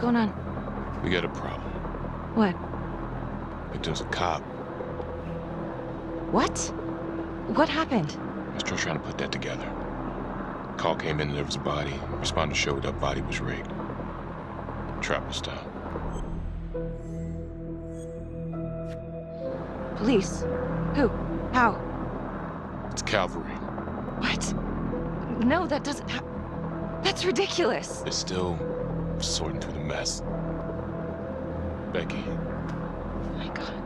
going on? We got a problem. What? Victim's a cop. What? What happened? I'm still trying to put that together. Call came in and there was a body. Responder showed up, body was rigged. Trapper style. Police? Who? How? It's cavalry. What? No, that doesn't That's ridiculous. They're still sorting through the mess. Becky. Oh my God.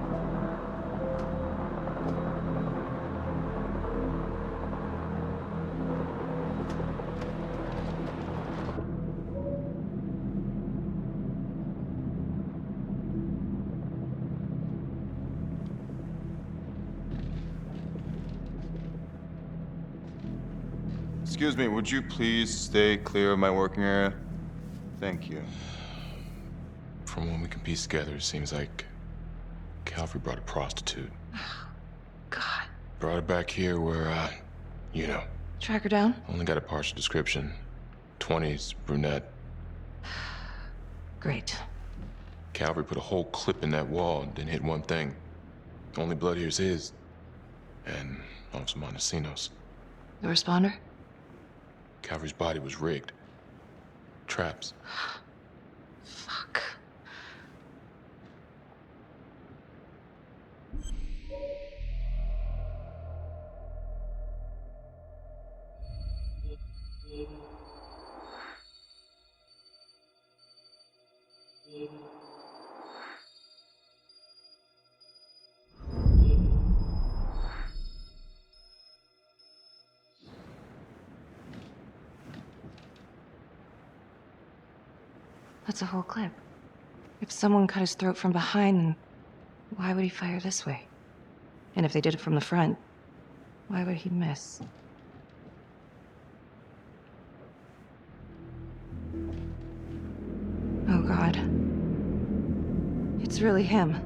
Excuse me, would you please stay clear of my working area? Thank you. From what we can piece together, it seems like Calvary brought a prostitute. God. Brought her back here where, you know. Track her down? Only got a partial description. 20s, brunette. Great. Calvary put a whole clip in that wall and didn't hit one thing. Only blood here's his. And Officer Montesinos. The responder? Calvary's body was rigged. Traps. Fuck. That's a whole clip. If someone cut his throat from behind, then why would he fire this way? And if they did it from the front, why would he miss? Oh, God. It's really him.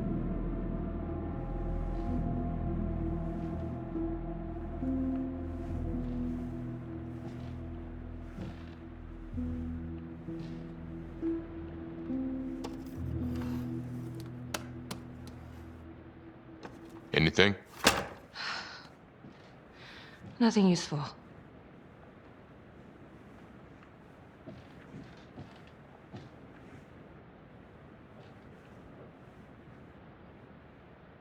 Anything? Nothing useful.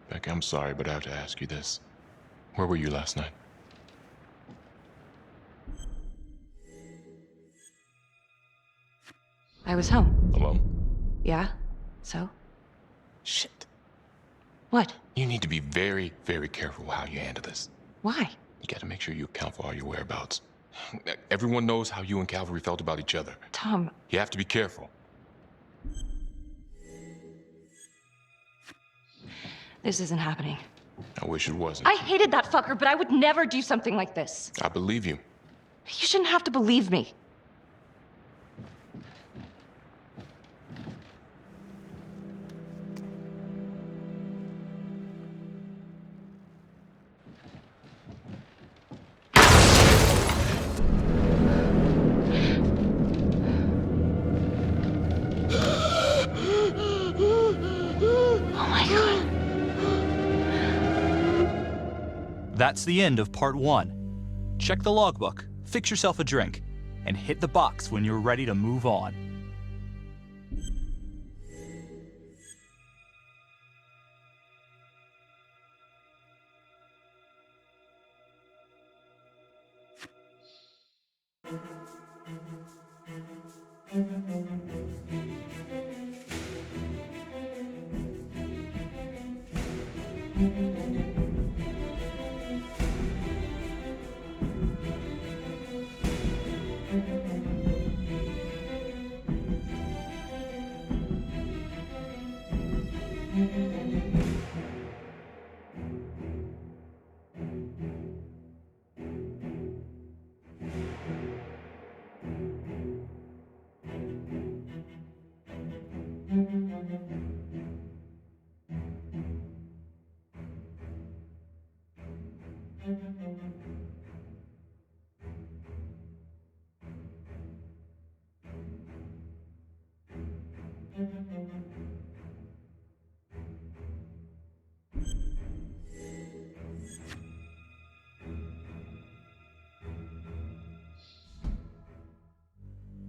Beck, I'm sorry, but I have to ask you this. Where were you last night? I was home. Alone? Yeah? So? Shit. What? You need to be very, very careful how you handle this. Why? You gotta make sure you account for all your whereabouts. Everyone knows how you and Calvary felt about each other. Tom. You have to be careful. This isn't happening. I wish it wasn't. I hated that fucker, but I would never do something like this. I believe you. You shouldn't have to believe me. Oh my God. That's the end of part 1. Check the logbook, fix yourself a drink, and hit the box when you're ready to move on.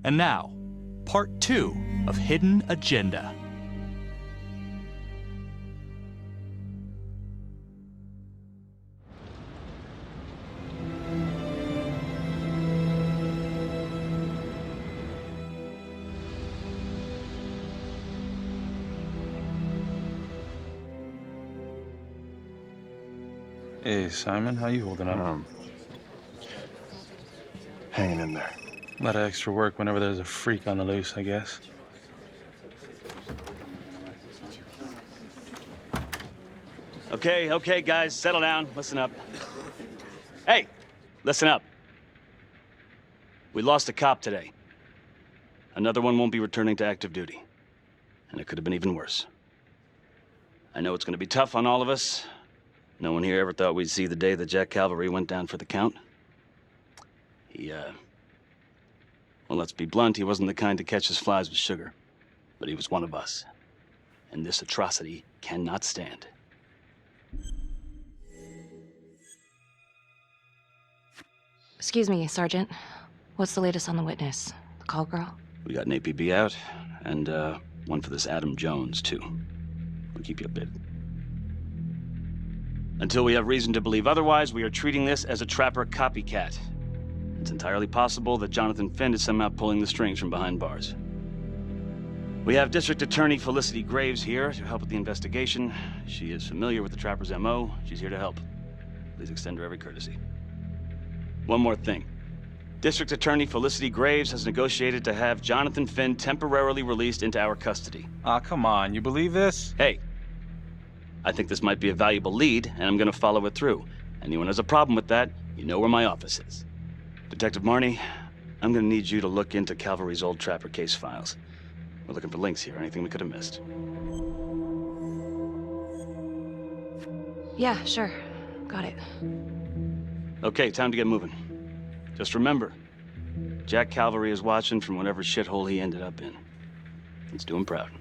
And now, part 2 of Hidden Agenda. Hey, Simon, how you holding up? Hanging in there. A lot of extra work whenever there's a freak on the loose, I guess. Okay, guys, settle down. Listen up. Hey, listen up. We lost a cop today. Another one won't be returning to active duty. And it could have been even worse. I know it's going to be tough on all of us. No one here ever thought we'd see the day that Jack Calvary went down for the count. Well, let's be blunt, he wasn't the kind to catch his flies with sugar. But he was one of us. And this atrocity cannot stand. Excuse me, Sergeant. What's the latest on the witness? The call girl? We got an APB out, and one for this Adam Jones, too. We'll keep you updated. Until we have reason to believe otherwise, we are treating this as a Trapper copycat. It's entirely possible that Jonathan Finn is somehow pulling the strings from behind bars. We have District Attorney Felicity Graves here to help with the investigation. She is familiar with the Trapper's MO. She's here to help. Please extend her every courtesy. One more thing. District Attorney Felicity Graves has negotiated to have Jonathan Finn temporarily released into our custody. Ah, come on, you believe this? Hey, I think this might be a valuable lead, and I'm gonna follow it through. Anyone has a problem with that, you know where my office is. Detective Marney, I'm gonna need you to look into Calvary's old Trapper case files. We're looking for links here, anything we could have missed. Yeah, sure. Got it. Okay, time to get moving. Just remember, Jack Calvary is watching from whatever shithole he ended up in. Let's do him proud.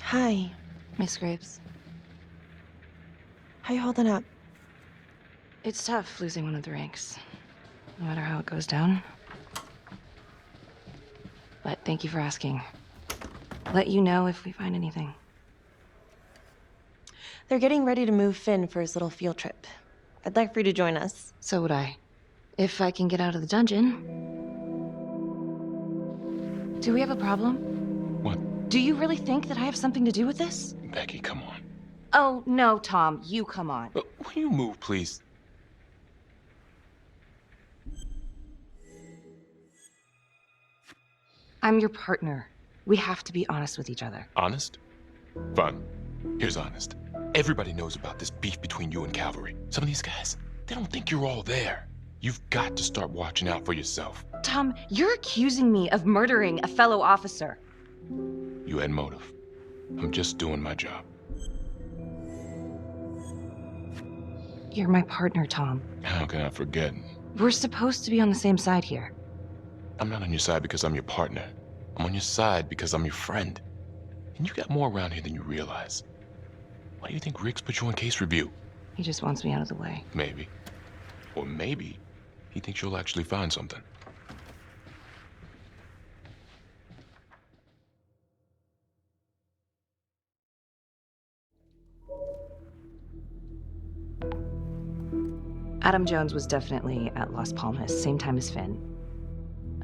Hi. Miss Graves. How you holding up? It's tough losing one of the ranks, no matter how it goes down. But thank you for asking. Let you know if we find anything. They're getting ready to move Finn for his little field trip. I'd like for you to join us. So would I. If I can get out of the dungeon. Do we have a problem? What? Do you really think that I have something to do with this? Becky, come on. Oh, no, Tom. You come on. Will you move, please? I'm your partner. We have to be honest with each other. Honest? Fine. Here's honest. Everybody knows about this beef between you and Calvary. Some of these guys, they don't think you're all there. You've got to start watching out for yourself. Tom, you're accusing me of murdering a fellow officer. You had motive. I'm just doing my job. You're my partner, Tom. How can I forget? We're supposed to be on the same side here. I'm not on your side because I'm your partner. I'm on your side because I'm your friend. And you got more around here than you realize. Why do you think Riggs put you on case review? He just wants me out of the way. Maybe. Or maybe he thinks you'll actually find something. Adam Jones was definitely at Las Palmas, same time as Finn.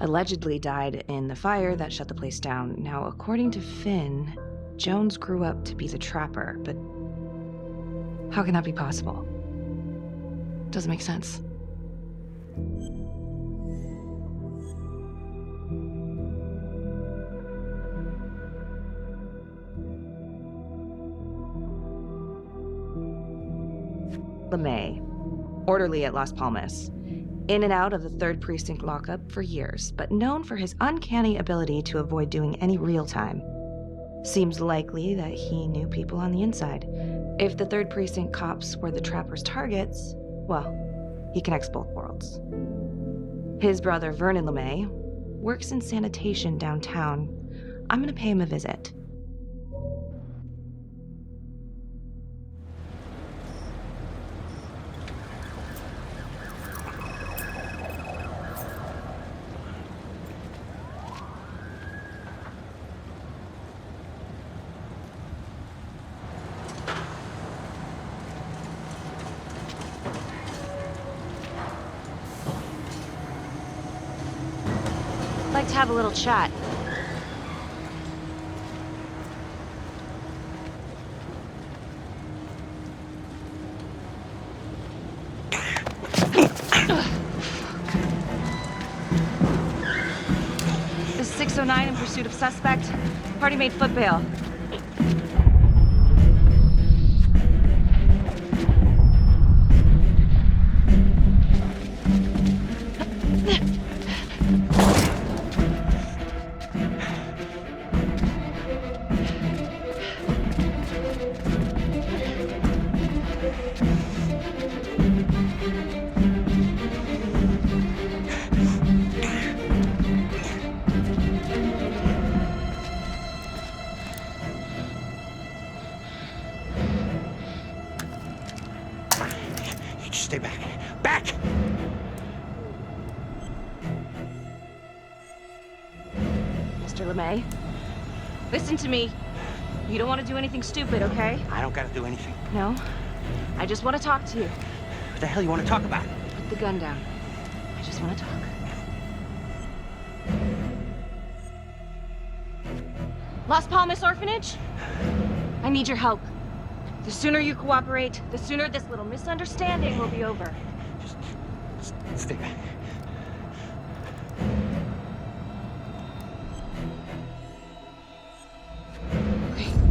Allegedly died in the fire that shut the place down. Now, according to Finn, Jones grew up to be the Trapper, but how can that be possible? Doesn't make sense. LeMay, orderly at Las Palmas. In and out of the 3rd Precinct lockup for years, but known for his uncanny ability to avoid doing any real time. Seems likely that he knew people on the inside. If the 3rd Precinct cops were the Trapper's targets, well, he connects both worlds. His brother, Vernon LeMay, works in sanitation downtown. I'm gonna pay him a visit. like to have a little chat. This is 609 in pursuit of suspect. Party made foot bail. Stay back. Back! Mr. LeMay, listen to me. You don't want to do anything stupid, okay? I don't gotta do anything. No? I just want to talk to you. What the hell you want to talk about? Put the gun down. I just want to talk. Las Palmas Orphanage? I need your help. The sooner you cooperate, the sooner this little misunderstanding will be over. Just stay back.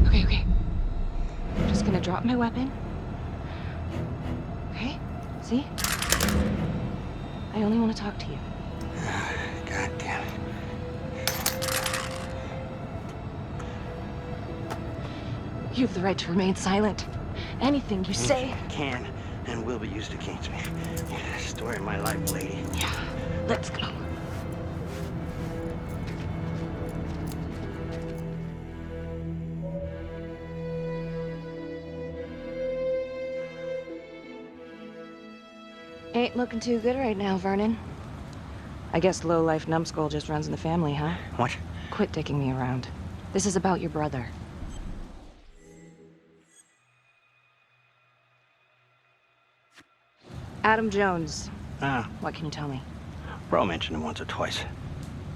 Okay. I'm just gonna drop my weapon. Okay? See? I only want to talk to you. God damn it. You have the right to remain silent. Anything you say... Can and will be used against me. Story of my life, lady. Yeah, let's go. Ain't looking too good right now, Vernon. I guess low-life numbskull just runs in the family, huh? What? Quit dicking me around. This is about your brother. Adam Jones. Ah, What can you tell me? Bro mentioned him once or twice.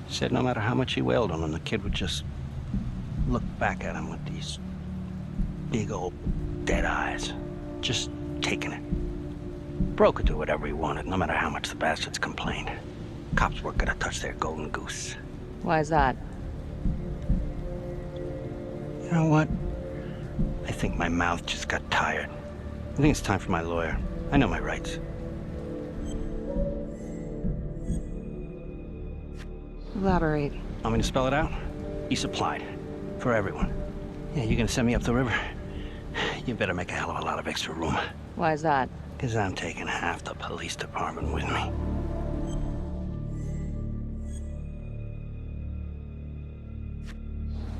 Said no matter how much he wailed on him, the kid would just look back at him with these big old dead eyes. Just taking it. Bro could do whatever he wanted, no matter how much the bastards complained. Cops weren't gonna touch their golden goose. Why is that? You know what? I think my mouth just got tired. I think it's time for my lawyer. I know my rights. Elaborate. Want me to spell it out? He supplied. For everyone. Yeah, you gonna send me up the river? You better make a hell of a lot of extra room. Why is that? Because I'm taking half the police department with me.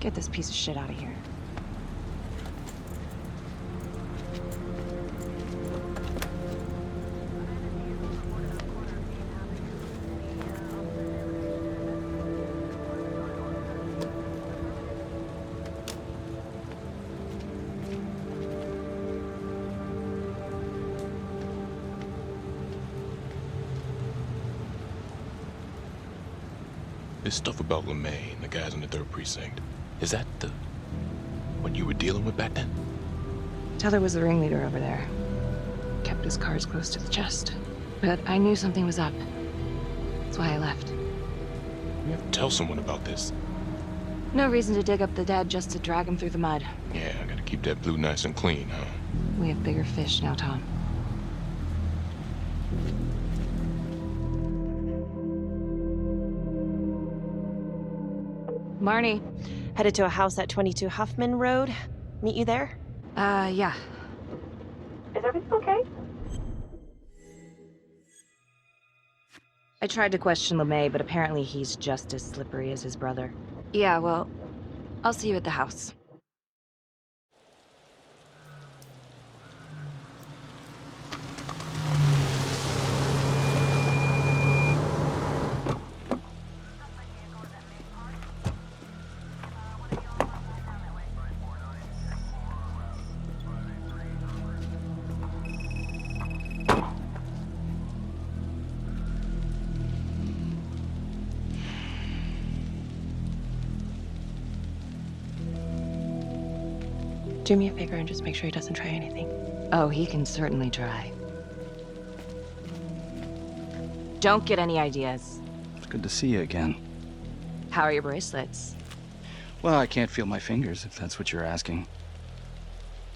Get this piece of shit out of here. This stuff about LeMay and the guys in the 3rd Precinct, is that what you were dealing with back then? Teller was the ringleader over there. Kept his cards close to the chest. But I knew something was up. That's why I left. You have to tell someone about this. No reason to dig up the dead just to drag him through the mud. Yeah, I gotta keep that blue nice and clean, huh? We have bigger fish now, Tom. Marnie. Headed to a house at 22 Huffman Road. Meet you there? Yeah. Is everything okay? I tried to question LeMay, but apparently he's just as slippery as his brother. Yeah, well, I'll see you at the house. Do me a favor and just make sure he doesn't try anything. Oh, he can certainly try. Don't get any ideas. It's good to see you again. How are your bracelets? Well, I can't feel my fingers, if that's what you're asking.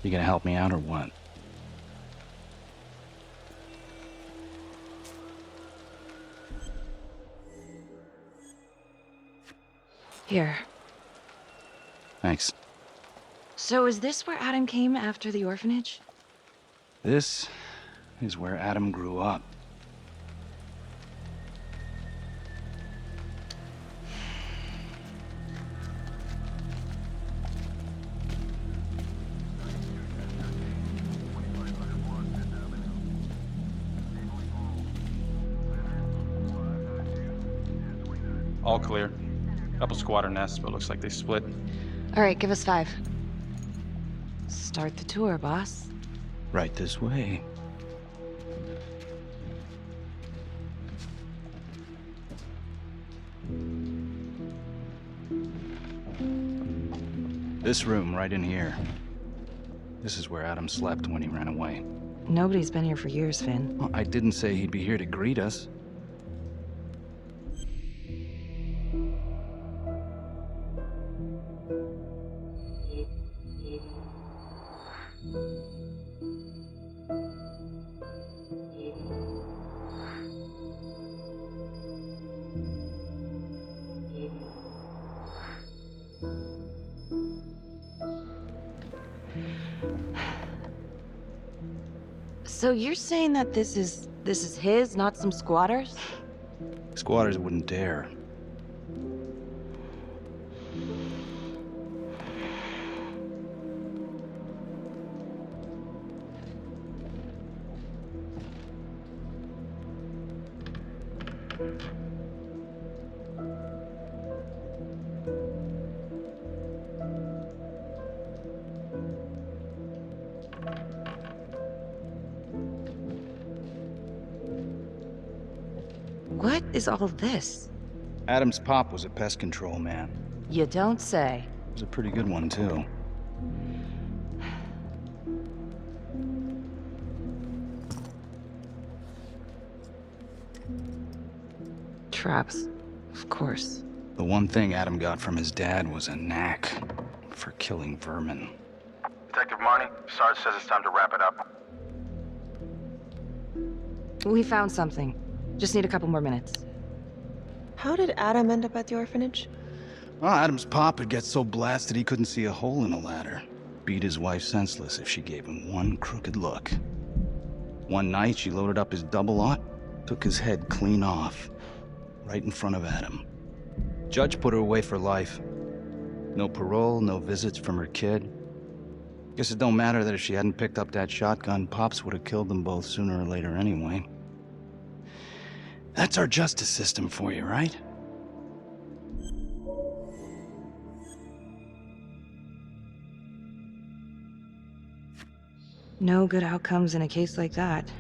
You gonna help me out or what? Here. Thanks. So is this where Adam came after the orphanage? This is where Adam grew up. All clear. Couple squatter nests, but looks like they split. All right, give us 5. Start the tour, boss. Right this way. This room right in here. This is where Adam slept when he ran away. Nobody's been here for years, Finn. Well, I didn't say he'd be here to greet us. So you're saying that this is his, not some squatters? Squatters wouldn't dare. What is all this? Adam's pop was a pest control man. You don't say. He was a pretty good one, too. Traps, of course. The one thing Adam got from his dad was a knack for killing vermin. Detective Marnie, Sarge says it's time to wrap it up. We found something. Just need a couple more minutes. How did Adam end up at the orphanage? Well, Adam's pop would get so blasted he couldn't see a hole in a ladder. Beat his wife senseless if she gave him one crooked look. One night, she loaded up his double-aught, took his head clean off, right in front of Adam. Judge put her away for life. No parole, no visits from her kid. Guess it don't matter that if she hadn't picked up that shotgun, Pops would have killed them both sooner or later anyway. That's our justice system for you, right? No good outcomes in a case like that.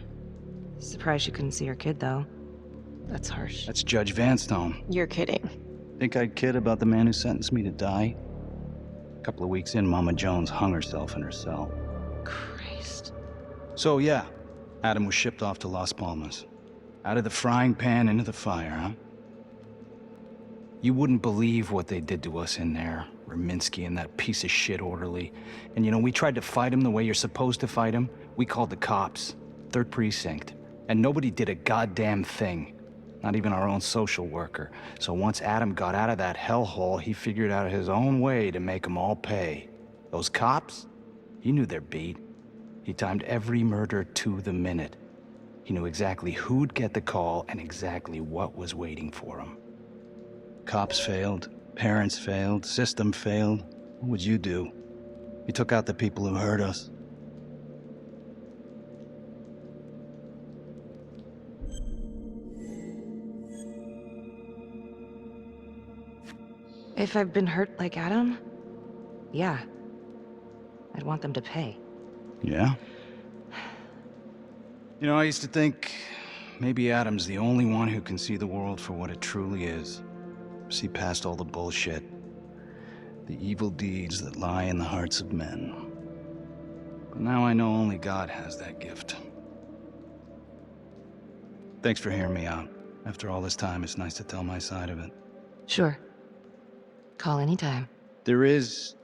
Surprised she couldn't see her kid, though. That's harsh. That's Judge Vanstone. You're kidding. Think I'd kid about the man who sentenced me to die? A couple of weeks in, Mama Jones hung herself in her cell. Christ. So yeah, Adam was shipped off to Las Palmas. Out of the frying pan into the fire, huh? You wouldn't believe what they did to us in there. Raminsky and that piece of shit orderly. And you know, we tried to fight him the way you're supposed to fight him. We called the cops. 3rd Precinct. And nobody did a goddamn thing. Not even our own social worker. So once Adam got out of that hellhole, he figured out his own way to make them all pay. Those cops? He knew their beat. He timed every murder to the minute. He knew exactly who'd get the call and exactly what was waiting for him. Cops failed, parents failed, system failed. What would you do? He took out the people who hurt us. If I've been hurt like Adam, yeah. I'd want them to pay. Yeah? You know, I used to think maybe Adam's the only one who can see the world for what it truly is. See past all the bullshit. The evil deeds that lie in the hearts of men. But now I know only God has that gift. Thanks for hearing me out. After all this time, it's nice to tell my side of it. Sure. Call anytime. There is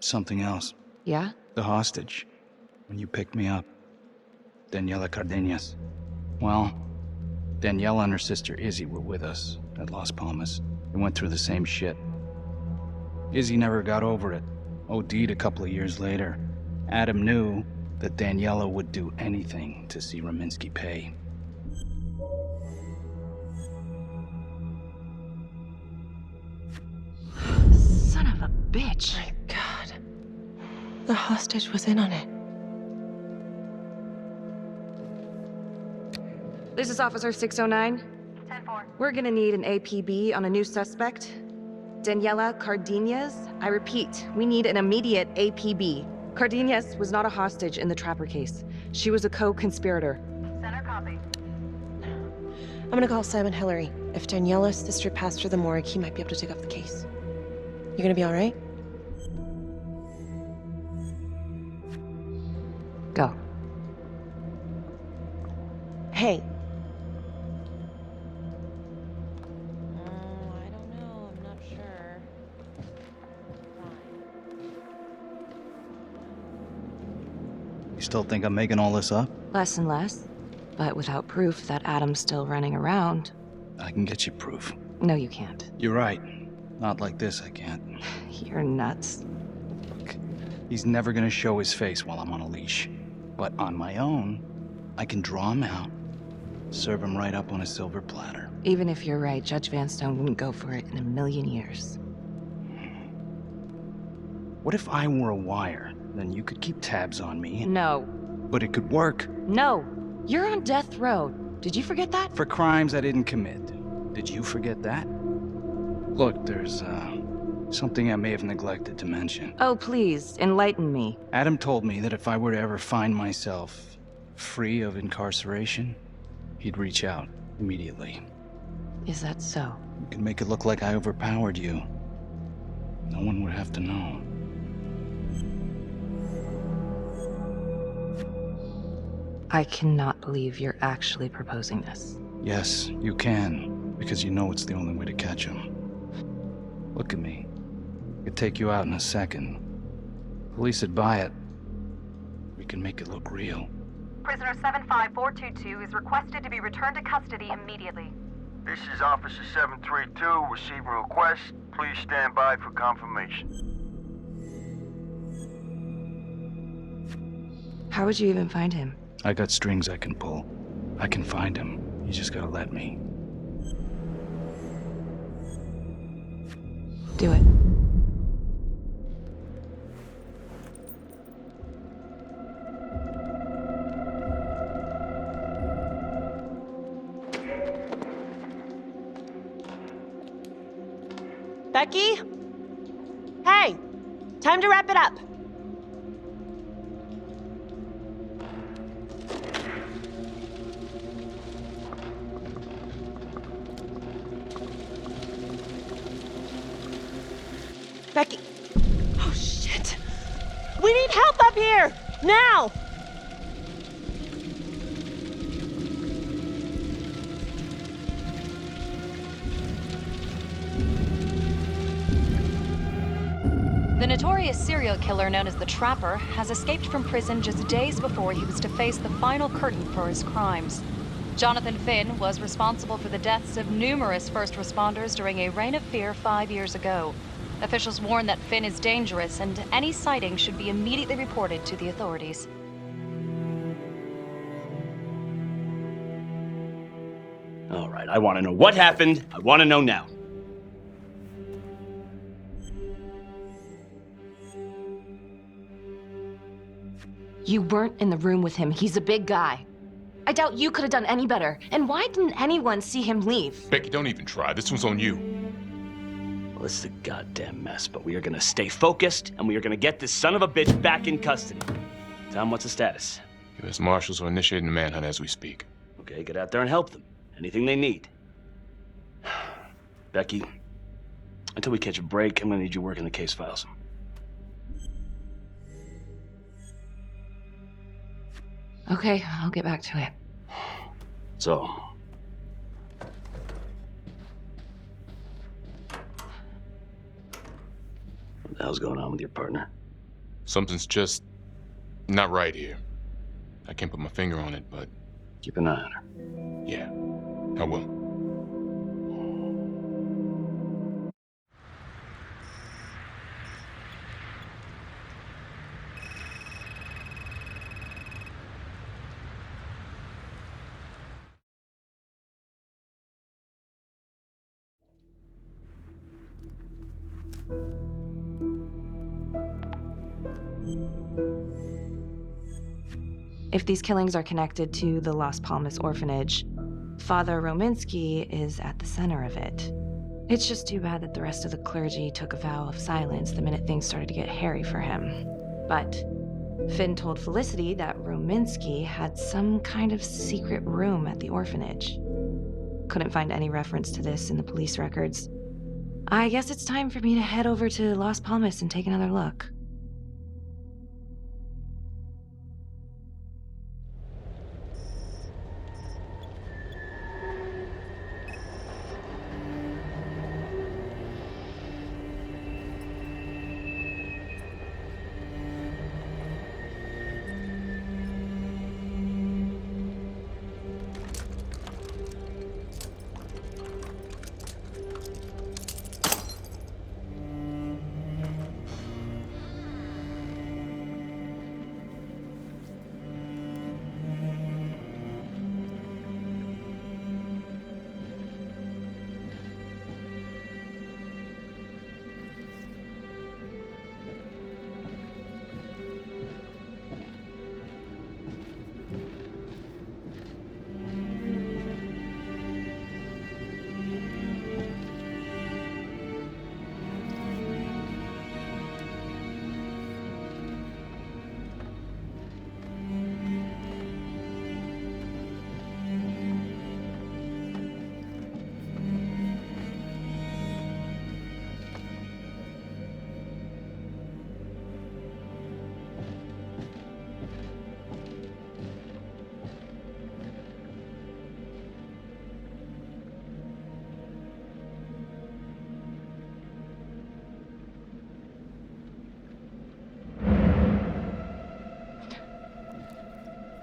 something else. Yeah? The hostage. When you picked me up. Daniela Cardenas. Well, Daniela and her sister Izzy were with us at Las Palmas. They went through the same shit. Izzy never got over it. OD'd a couple of years later. Adam knew that Daniela would do anything to see Raminsky pay. Son of a bitch. My God. The hostage was in on it. This is Officer 609. 10-4. We're gonna need an APB on a new suspect. Daniela Cardenas. I repeat, we need an immediate APB. Cardenas was not a hostage in the Trapper case. She was a co-conspirator. Center copy. I'm gonna call Simon Hillary. If Daniela's sister passed through the morgue, he might be able to take off the case. You gonna be all right? Go. Hey. I don't know. I'm not sure. You still think I'm making all this up? Less and less. But without proof that Adam's still running around. I can get you proof. No, you can't. You're right. Not like this, I can't. You're nuts. Look, he's never gonna show his face while I'm on a leash. But on my own, I can draw him out, serve him right up on a silver platter. Even if you're right, Judge Vanstone wouldn't go for it in a million years. What if I were a wire? Then you could keep tabs on me. No. But it could work. No. You're on death row. Did you forget that? For crimes I didn't commit. Did you forget that? Look, there's, something I may have neglected to mention. Oh, please, enlighten me. Adam told me that if I were to ever find myself free of incarceration, he'd reach out immediately. Is that so? You can make it look like I overpowered you. No one would have to know. I cannot believe you're actually proposing this. Yes, you can, because you know it's the only way to catch him. Look at me. I could take you out in a second. Police would buy it. We can make it look real. Prisoner 75422 is requested to be returned to custody immediately. This is Officer 732 receiving request. Please stand by for confirmation. How would you even find him? I got strings I can pull. I can find him. You just gotta let me. Do it. Becky? Hey! Time to wrap it up. Becky. Oh, shit. We need help up here! Now! The notorious serial killer known as the Trapper has escaped from prison just days before he was to face the final curtain for his crimes. Jonathan Finn was responsible for the deaths of numerous first responders during a reign of fear 5 years ago. Officials warn that Finn is dangerous and any sighting should be immediately reported to the authorities. All right, I want to know what happened. I want to know now. You weren't in the room with him. He's a big guy. I doubt you could have done any better. And why didn't anyone see him leave? Becky, don't even try. This one's on you. Well, this is a goddamn mess, but we are gonna stay focused, and we are gonna get this son of a bitch back in custody. Tom, what's the status? U.S. Marshals are initiating the manhunt as we speak. Okay, get out there and help them. Anything they need. Becky, until we catch a break, I'm gonna need you working the case files. Okay, I'll get back to it. So, what the hell's going on with your partner? Something's just not right here. I can't put my finger on it, but Keep an eye on her. yeah, I will. If these killings are connected to the Las Palmas orphanage, Father Rominsky is at the center of it. It's just too bad that the rest of the clergy took a vow of silence the minute things started to get hairy for him. But Finn told Felicity that Rominsky had some kind of secret room at the orphanage. Couldn't find any reference to this in the police records. I guess it's time for me to head over to Las Palmas and take another look.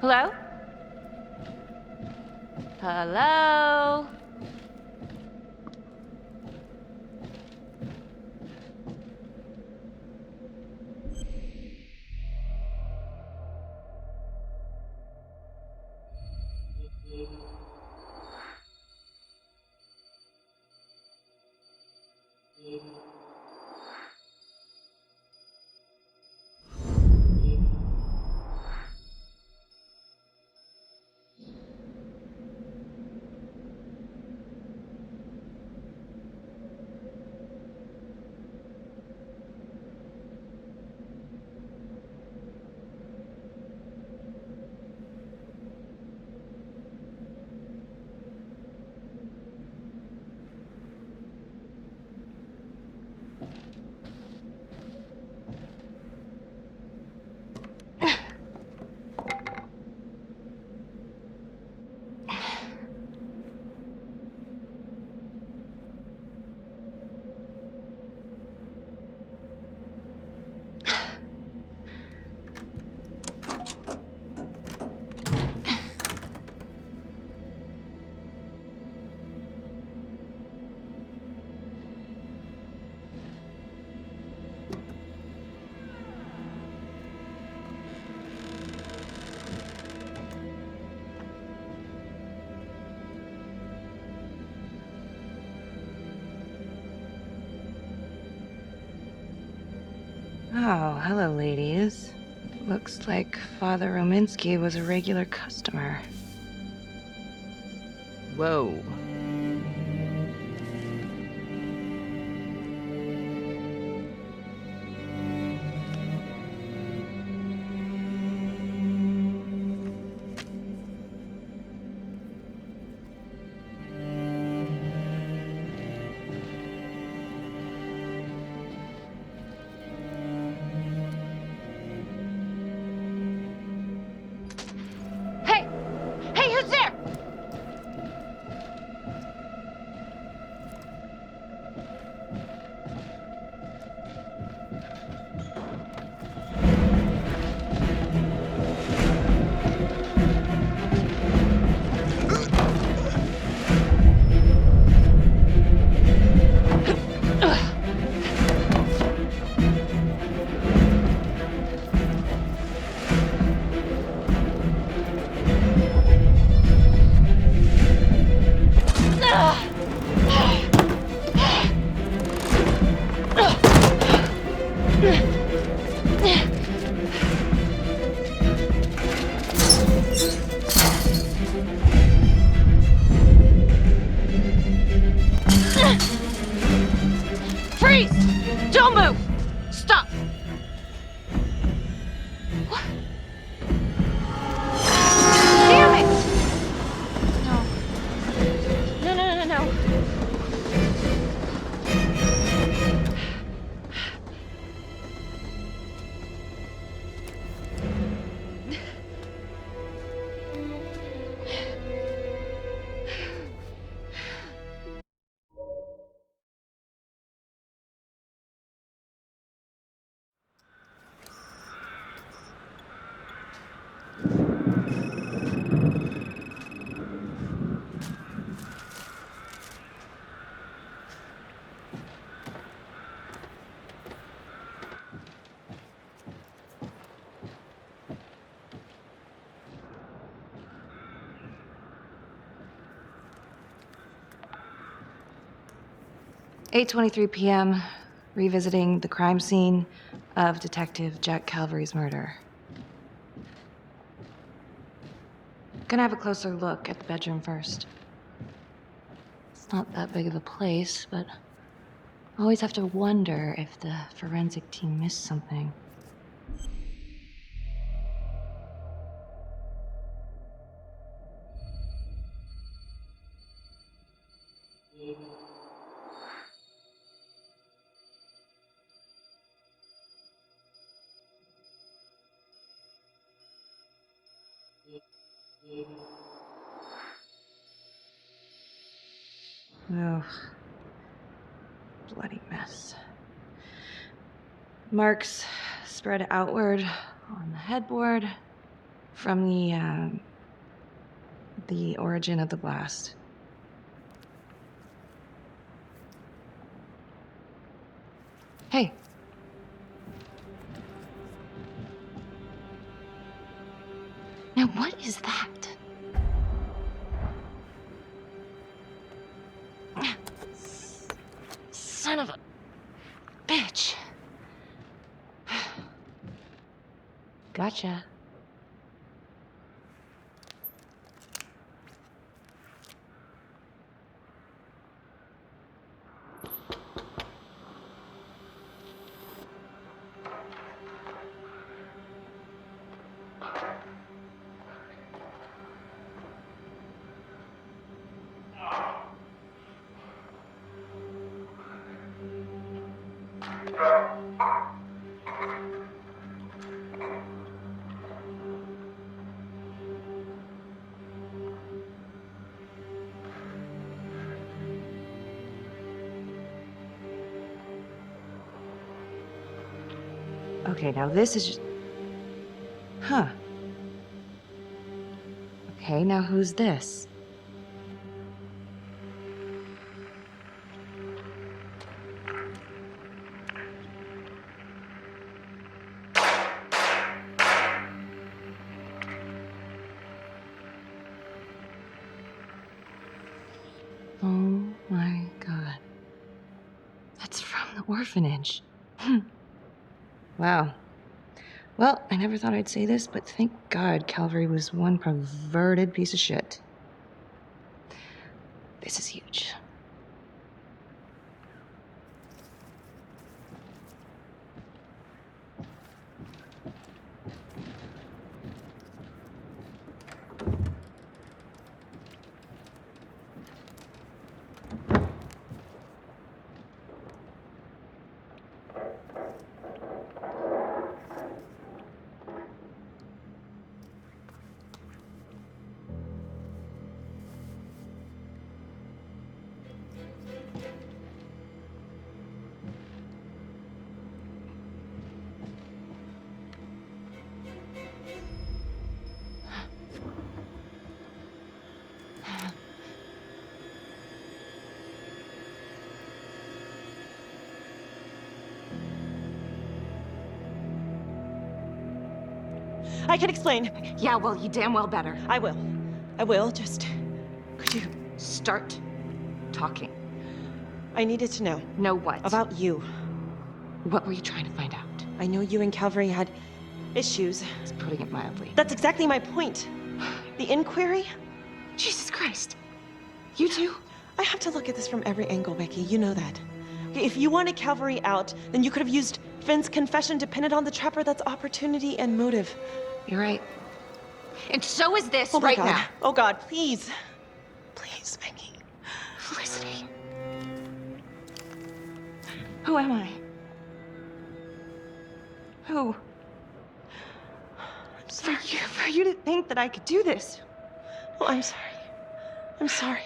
Hello? Hello? Oh, hello, ladies. Looks like Father Rominsky was a regular customer. Whoa. Freeze! Don't move! Stop! What? Damn it! No. No. "8:23 p.m., revisiting the crime scene of Detective Jack Calvary's murder. Gonna have a closer look at the bedroom first. It's not that big of a place, but I always have to wonder if the forensic team missed something. Ugh. Bloody mess. Marks spread outward on the headboard from the origin of the blast. Hey. Now what is that? Son of a bitch. Gotcha. Okay, now this is just... Huh. Okay, now who's this? Oh my God. That's from the orphanage. Wow. Well, I never thought I'd say this, but thank God Calvary was one perverted piece of shit. This is huge. I can explain. Yeah, well, you damn well better. I will. I will, just... Could you start talking? I needed to know. Know what? About you. What were you trying to find out? I know you and Calvary had issues. It's putting it mildly. That's exactly my point. The inquiry? Jesus Christ. You too? I have to look at this from every angle, Becky. You know that. Okay, if you wanted Calvary out, then you could have used Finn's confession to pin it on the Trapper. That's opportunity and motive. You're right. And so is this Oh my right God. now. Oh God, please. Please, Becky. Felicity. Who am I? Who? I'm sorry. For you to think that I could do this. Oh, I'm sorry. I'm sorry.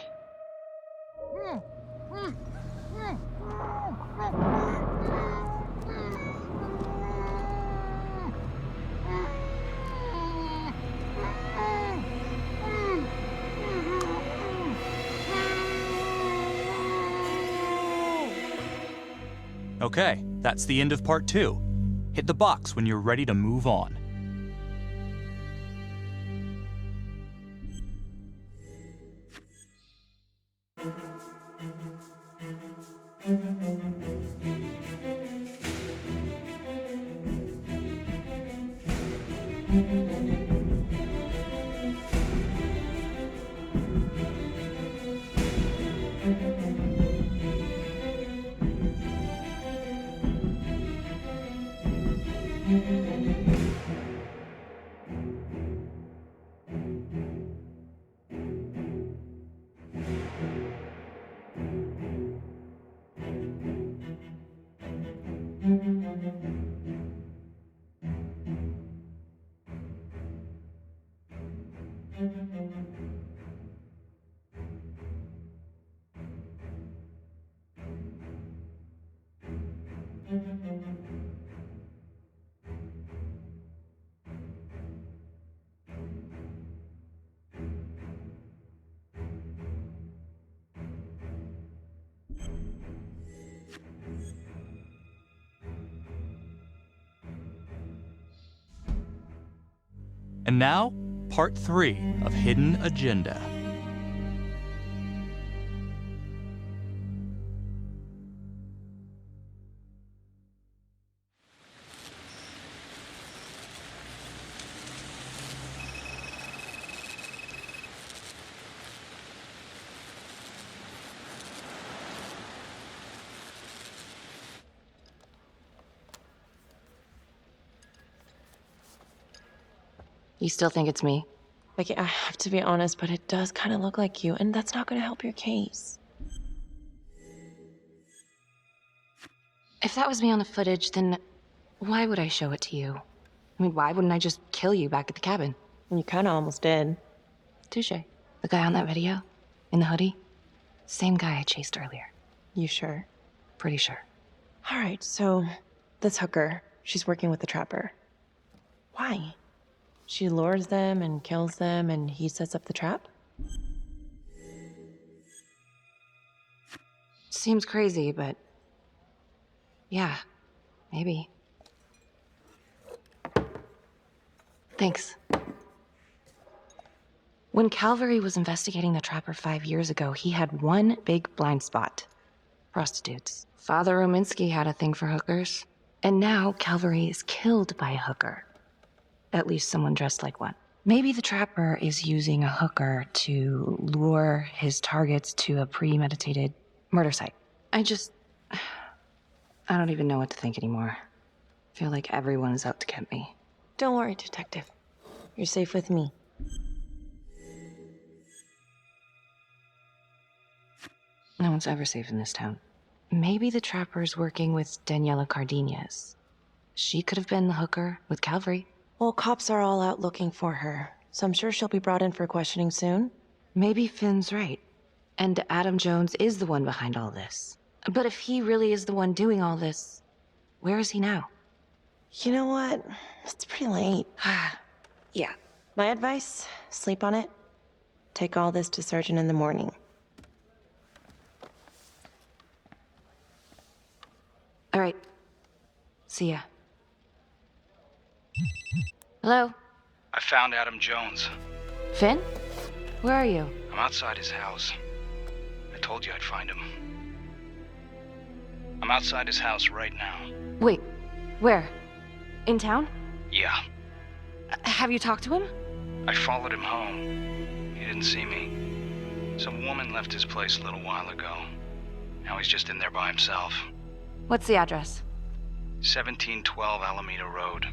Okay, that's the end of part 2. Hit the box when you're ready to move on. And now, part 3 of Hidden Agenda. You still think it's me? Becky, I have to be honest, but it does kind of look like you, and that's not going to help your case. If that was me on the footage, then why would I show it to you? I mean, why wouldn't I just kill you back at the cabin? And you kind of almost did. Touche. The guy on that video? In the hoodie? Same guy I chased earlier. You sure? Pretty sure. All right, so this hooker, she's working with the Trapper. Why? She lures them and kills them, and he sets up the trap? Seems crazy, but yeah, maybe. Thanks. When Calvary was investigating the Trapper 5 years ago, he had one big blind spot. Prostitutes. Father Rominsky had a thing for hookers. And now Calvary is killed by a hooker. At least someone dressed like one. Maybe the Trapper is using a hooker to lure his targets to a premeditated murder site. I don't even know what to think anymore. I feel like everyone is out to get me. Don't worry, Detective. You're safe with me. No one's ever safe in this town. Maybe the Trapper's working with Daniela Cardenas. She could have been the hooker with Calvary. Well, cops are all out looking for her, so I'm sure she'll be brought in for questioning soon. Maybe Finn's right. And Adam Jones is the one behind all this. But if he really is the one doing all this, where is he now? You know what? It's pretty late. Yeah. My advice, sleep on it. Take all this to Surgeon in the morning. All right. See ya. Hello? I found Adam Jones. Finn? Where are you? I'm outside his house. I told you I'd find him. I'm outside his house right now. Wait, where? In town? Yeah. Have you talked to him? I followed him home. He didn't see me. Some woman left his place a little while ago. Now he's just in there by himself. What's the address? 1712 Alameda Road.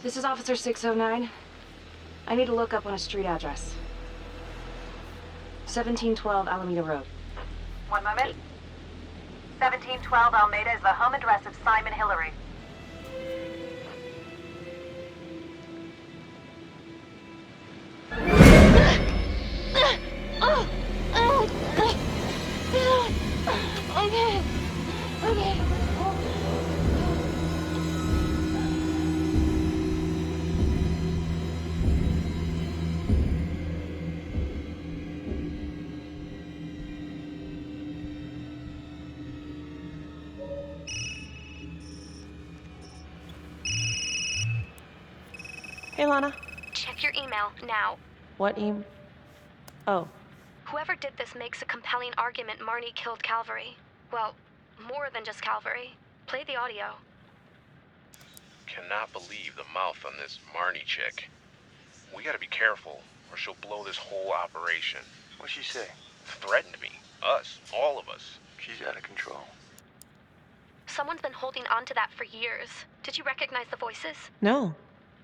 This is Officer 609. I need to look up on a street address. 1712 Alameda Road. One moment. 1712 Almeida is the home address of Simon Hillary. Okay. Hey, Lana. Check your email now. What Oh. Whoever did this makes a compelling argument Marnie killed Calvary. Well, more than just Calvary. Play the audio. Cannot believe the mouth on this Marnie chick. We gotta be careful, or she'll blow this whole operation. What'd she say? Threatened me. Us. All of us. She's out of control. Someone's been holding on to that for years. Did you recognize the voices? No.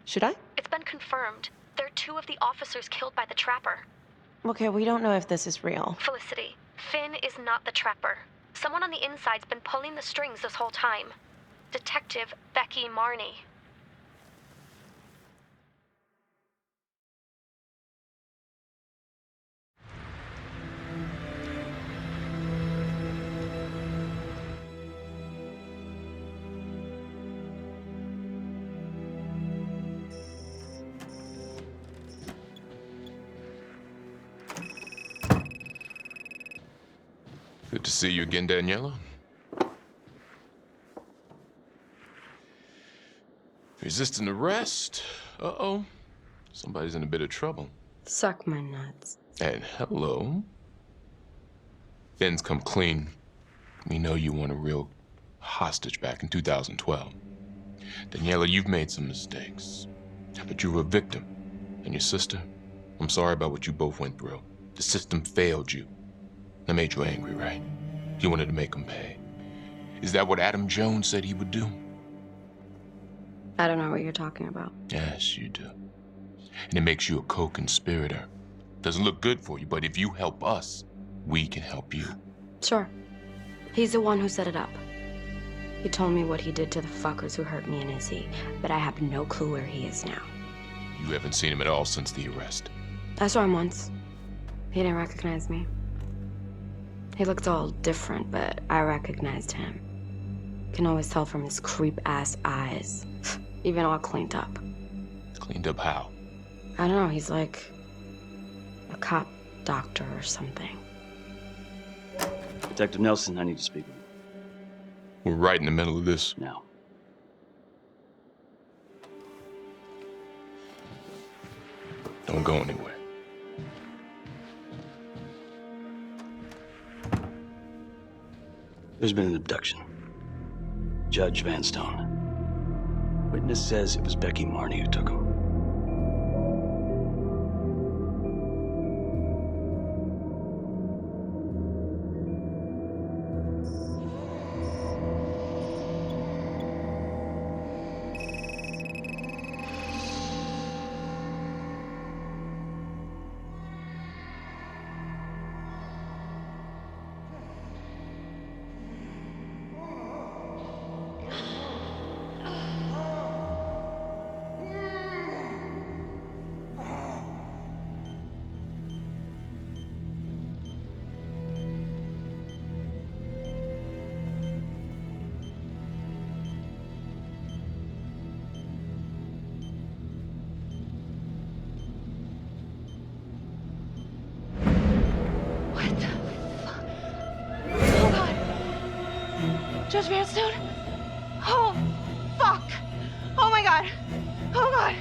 Should I? It's been confirmed. They're two of the officers killed by the Trapper. Okay, we don't know if this is real. Felicity, Finn is not the Trapper. Someone on the inside's been pulling the strings this whole time. Detective Becky Marnie. Good to see you again, Daniela. Resisting arrest? Uh-oh. Somebody's in a bit of trouble. Suck my nuts. And hello. Finn's come clean. We know you want a real hostage back in 2012. Daniela, you've made some mistakes. But you were a victim. And your sister, I'm sorry about what you both went through. The system failed you. That made you angry, right? You wanted to make him pay. Is that what Adam Jones said he would do? I don't know what you're talking about. Yes, you do. And it makes you a co-conspirator. Doesn't look good for you, but if you help us, we can help you. Sure. He's the one who set it up. He told me what he did to the fuckers who hurt me and Izzy, but I have no clue where he is now. You haven't seen him at all since the arrest. I saw him once. He didn't recognize me. He looked all different, but I recognized him. Can always tell from his creep-ass eyes. Even all cleaned up. Cleaned up how? I don't know, he's like a cop doctor or something. Detective Nelson, I need to speak with you. We're right in the middle of this. Now. Don't go anywhere. There's been an abduction. Judge Vanstone. Witness says it was Becky Marnie who took him. Judge Vanstone? Oh, fuck! Oh my god! Oh god!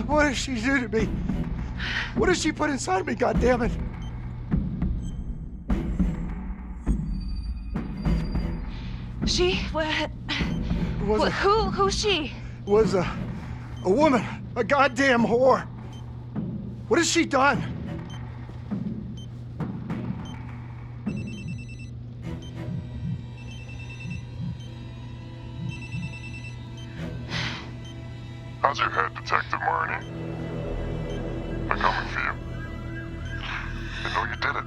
What did she do to me? What did she put inside me, goddammit? She? What? Who's she? Was a woman, a goddamn whore. What has she done? How's your head, Detective Marnie? They're coming for you. They know you did it.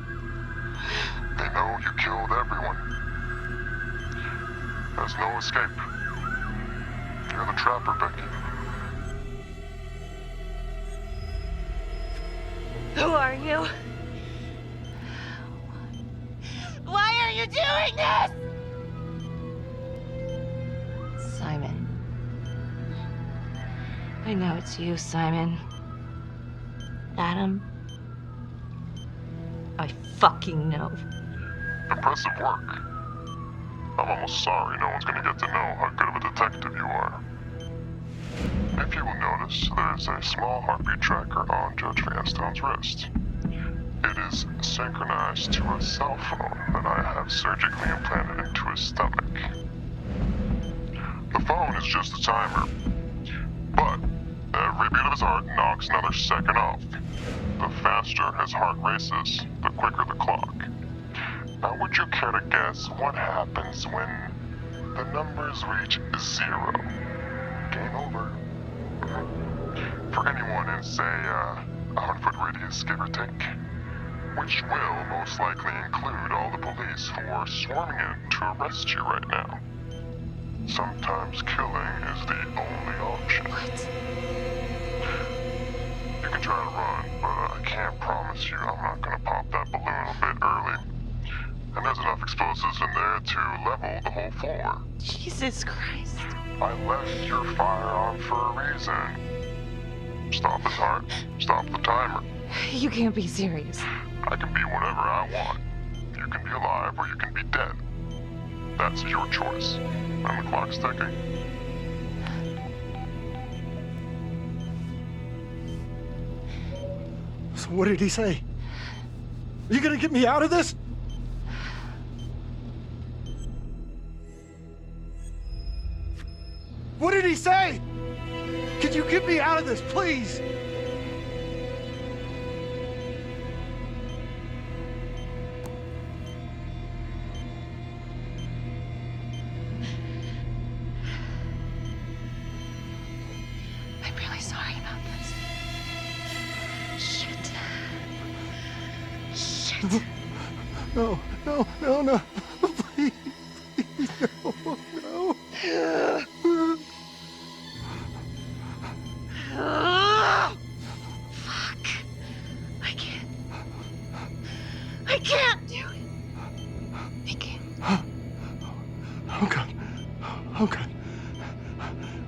They know you killed everyone. There's no escape. You're the trapper, Becky. Who are you? Why are you doing this? Simon. I know it's you, Simon. Adam. I fucking know. Impressive work. I'm almost sorry no one's gonna get to know how good of a detective you are. If you will notice, there's a small heartbeat tracker on Judge Vanstone's wrist. It is synchronized to a cell phone that I have surgically implanted into his stomach. The phone is just a timer, but every beat of his heart knocks another second off. The faster his heart races, the quicker the clock. Now, would you care to guess what happens when the numbers reach 0? Game over. For anyone in, say, a 100-foot radius, give or take, which will most likely include all the police who are swarming in to arrest you right now. Sometimes killing is the only option. What? You can try to run, but I can't promise you I'm not gonna pop that balloon a bit early. And there's enough explosives in there to level the whole floor. Jesus Christ. I left your fire on for a reason. Stop his heart, stop the timer. You can't be serious. I can be whatever I want. You can be alive or you can be dead. That's your choice. And the clock's ticking. So what did he say? Are you gonna get me out of this? What did he say? Could you get me out of this, please? I'm really sorry about this. Shit. Shit. No. Please. No. Fuck. I can't do it. I can't. Oh, God.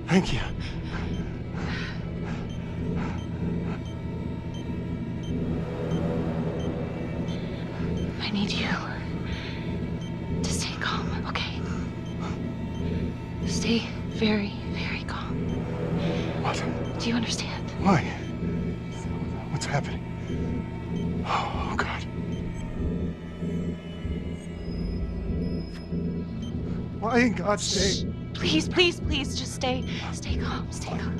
Thank you. I need you to stay calm, okay? Stay very, very calm. What? Do you understand? Why? What's happening? Oh, God. Why in God's name? Please, just stay calm, stay calm.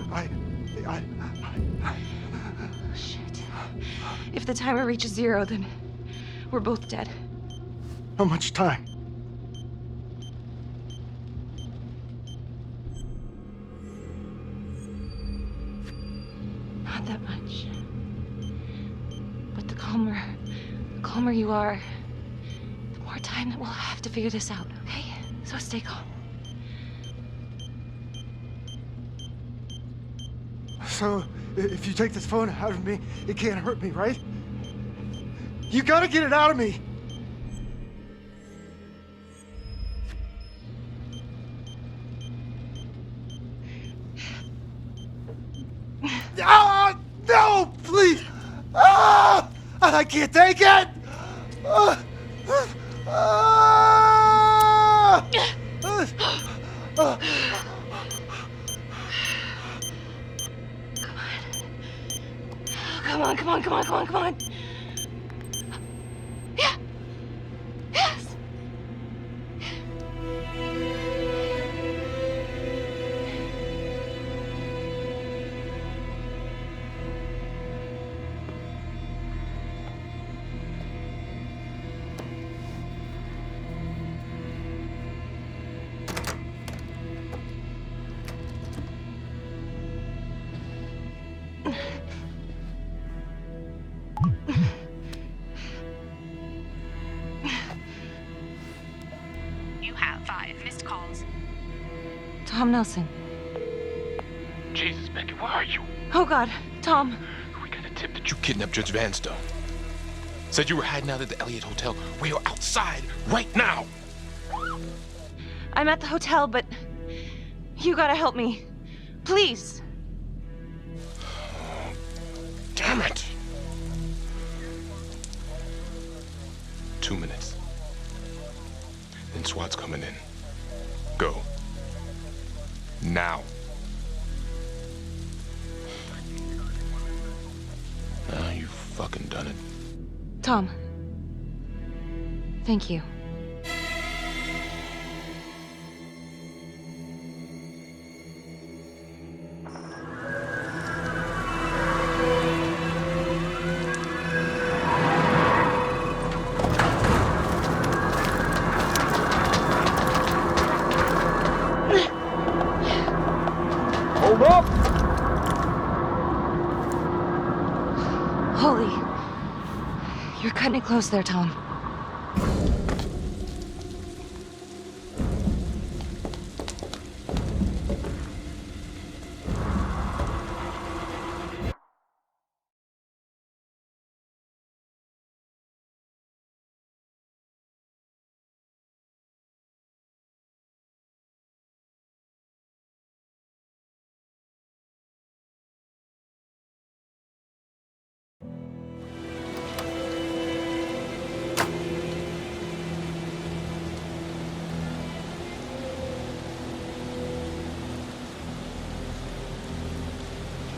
Shit. If the timer reaches 0, then we're both dead. How much time? Not that much. But the calmer you are, the more time that we'll have to figure this out, okay? So stay calm. So, if you take this phone out of me, it can't hurt me, right? You gotta get it out of me! Ah! God, I can't take it! Come on, come on, come on, come on, come on. Yeah. Yes. You have 5 missed calls. Tom Nelson. Jesus, Becky, where are you? Oh God, Tom. We got a tip that you kidnapped Judge Vanstone. Said you were hiding out at the Elliott Hotel. We are outside right now. I'm at the hotel, but you gotta help me. Please. Damn it. 2 minutes. Then SWAT's coming in. Go. Now. Now you fucking done it. Tom. Thank you. Hold up! Holy. You're cutting it close there, Tom.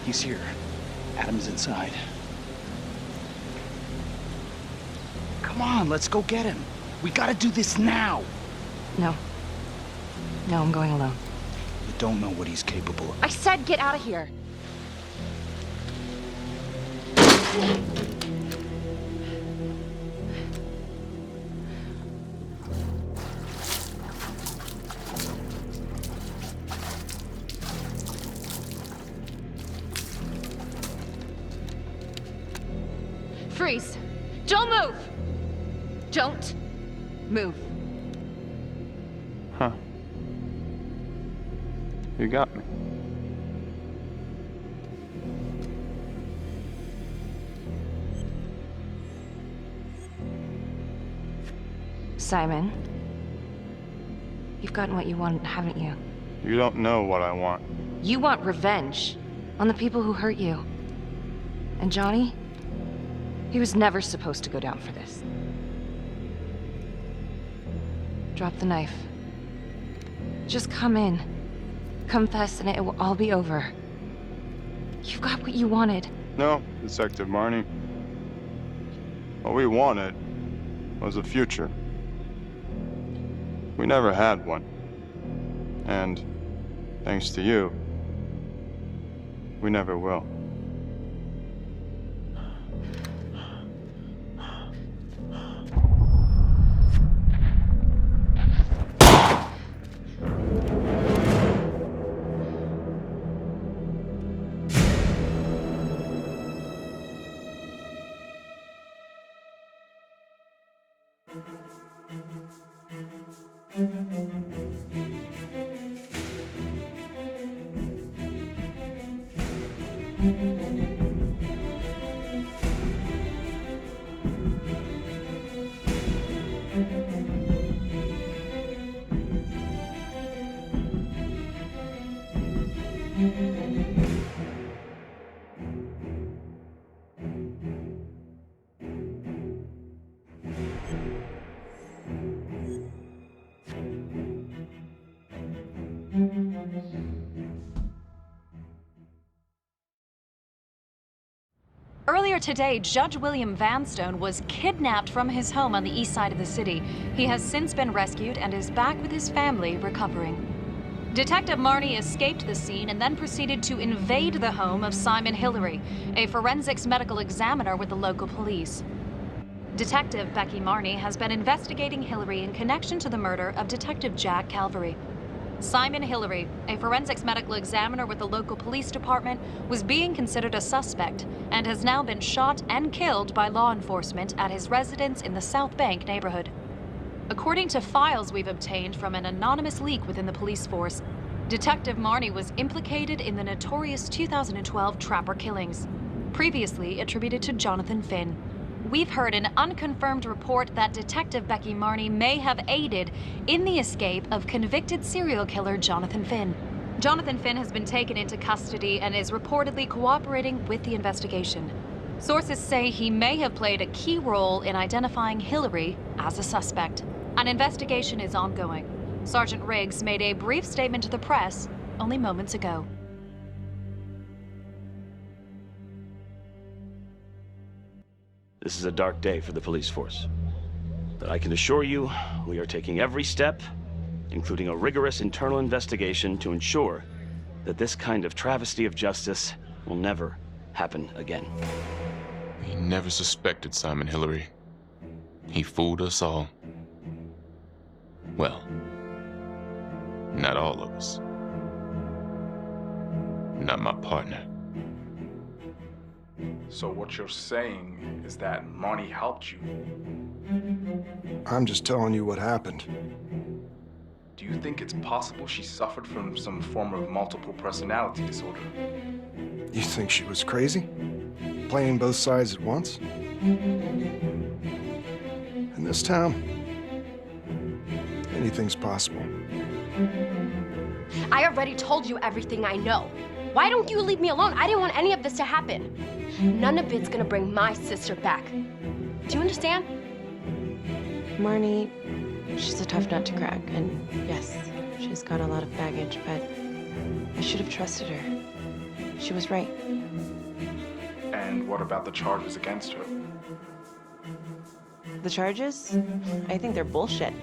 He's here. Adam's inside. Come on, let's go get him. We gotta do this now. No. No, I'm going alone. You don't know what he's capable of. I said get out of here. Freeze. Don't move. Don't move. Huh. You got me. Simon, you've gotten what you want, haven't you? You don't know what I want. You want revenge on the people who hurt you. And Johnny? He was never supposed to go down for this. Drop the knife. Just come in. Confess and it will all be over. You've got what you wanted. No, Detective Marnie. What we wanted was a future. We never had one. And, thanks to you, we never will. Earlier today, Judge William Vanstone was kidnapped from his home on the east side of the city. He has since been rescued and is back with his family, recovering. Detective Marnie escaped the scene and then proceeded to invade the home of Simon Hillary, a forensics medical examiner with the local police. Detective Becky Marnie has been investigating Hillary in connection to the murder of Detective Jack Calvary. Simon Hillary, a forensics medical examiner with the local police department, was being considered a suspect and has now been shot and killed by law enforcement at his residence in the South Bank neighborhood. According to files we've obtained from an anonymous leak within the police force, Detective Marnie was implicated in the notorious 2012 Trapper killings, previously attributed to Jonathan Finn. We've heard an unconfirmed report that Detective Becky Marnie may have aided in the escape of convicted serial killer Jonathan Finn. Jonathan Finn has been taken into custody and is reportedly cooperating with the investigation. Sources say he may have played a key role in identifying Hillary as a suspect. An investigation is ongoing. Sergeant Riggs made a brief statement to the press only moments ago. This is a dark day for the police force. But I can assure you, we are taking every step, including a rigorous internal investigation, to ensure that this kind of travesty of justice will never happen again. We never suspected Simon Hillary. He fooled us all. Well, not all of us. Not my partner. So what you're saying is that Marnie helped you? I'm just telling you what happened. Do you think it's possible she suffered from some form of multiple personality disorder? You think she was crazy? Playing both sides at once? In this town, anything's possible. I already told you everything I know. Why don't you leave me alone? I didn't want any of this to happen. None of it's gonna bring my sister back. Do you understand? Marnie, she's a tough nut to crack, and yes, she's got a lot of baggage, but I should have trusted her. She was right. And what about the charges against her? The charges? I think they're bullshit.